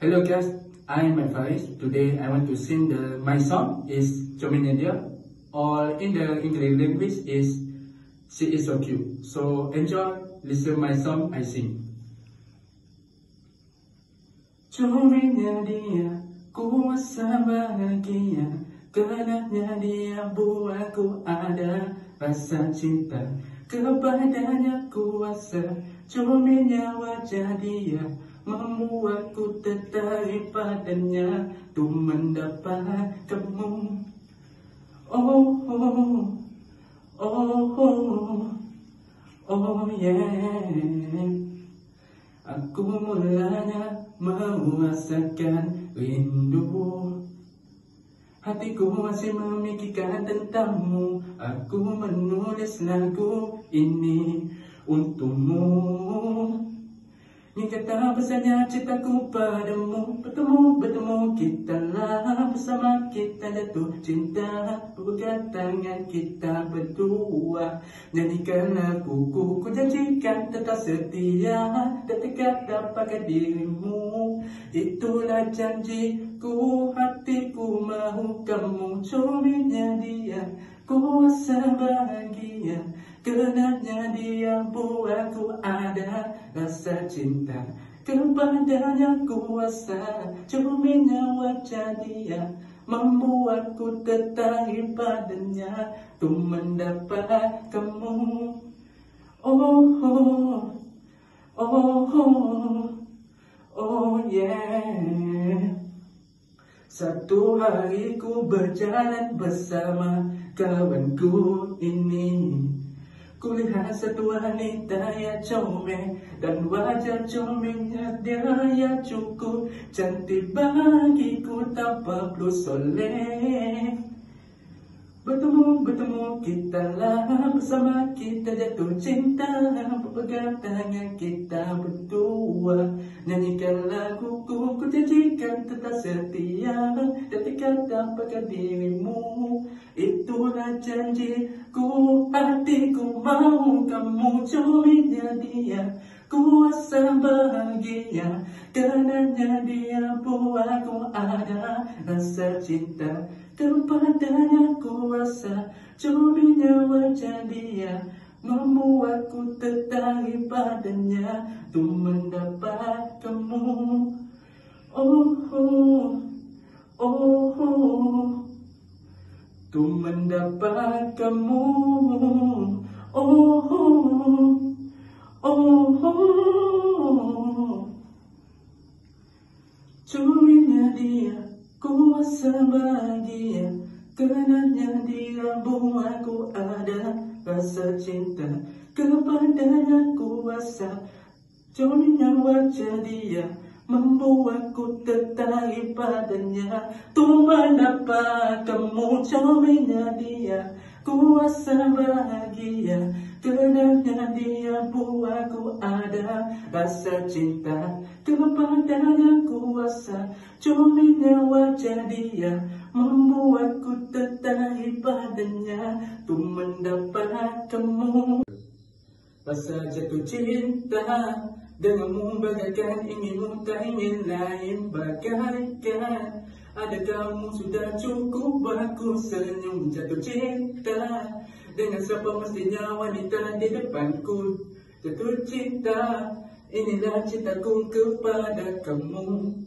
Hello guys, I am Faris. Today I want to sing my song is Comenya Dia, or in the English language is She Is So Cute. So enjoy, listen my song I sing. Comenya dia, kuasa bahagia, kerenanya dia buatku ada rasa cinta. Kepadanya kuasa, comenya wajah dia membuatku tertarik padanya untuk mendapat kamu. Oh, oh, oh, oh, oh yeah. Aku mulanya merasakan rindu. Hatiku masih memikirkan tentangmu. Aku menulis lagu ini untukmu. Ini kata besarnya cintaku padamu. Bertemu kita lah bersama, kita jatuh cinta. Pegang tangan kita berdua. Nyanyikan laguku, ku janjikan tetap setia dan tegak dapatkan dirimu. Itulah janjiku, hatiku mahu kamu. Comenya dia, kuasa bahagia, kerenanya dia buatku ada rasa cinta. Kepadanya kuasa, comenya wajah dia membuatku tertarik padanya untuk mendapat kamu. Oh, oh, oh, oh, oh yeah. Satu hari ku berjalan bersama kawanku ini. Kulihat satu wanita yang comel, dan wajah comelnya dia yang cukup cantik bagiku tanpa perlu soleh. Bertemu kita lah bersama, kita jatuh cinta. Pegang tangan kita berdua. Nyanyikan laguku, ku janjikan tetap setia dan tegak dapatkan dirimu. Itulah janjiku, hatiku mau kamu. Comenya dia, kuasa bahagia, kerenanya dia buatku ada rasa cinta. Kepadanya kuasa, comenya wajah dia membuatku tertarik padanya untuk mendapat kamu. Oh, oh, oh, oh, untuk mendapat kamu. Oh, oh, oh, oh. Comenya dia, kuasa bahagia, kerenanya dia buatku ada rasa cinta. Kepadanya kuasa, comenya wajah dia membuatku tertarik padanya untuk mendapat kamu. Comenya dia, kuasa bahagia, kerenanya dia buatku ada rasa cinta. Kepadanya kuasa, comenya wajah dia membuatku tertarik padanya untuk mendapat kamu. Rasa jatuh cinta denganmu bagaikan inginmu, tak ingin lain bagaikan. Ada kamu sudah cukup aku senyum. Jatuh cinta dengan siapa mestinya wanita di depanku. Jatuh cinta, inilah cintaku kepada kamu.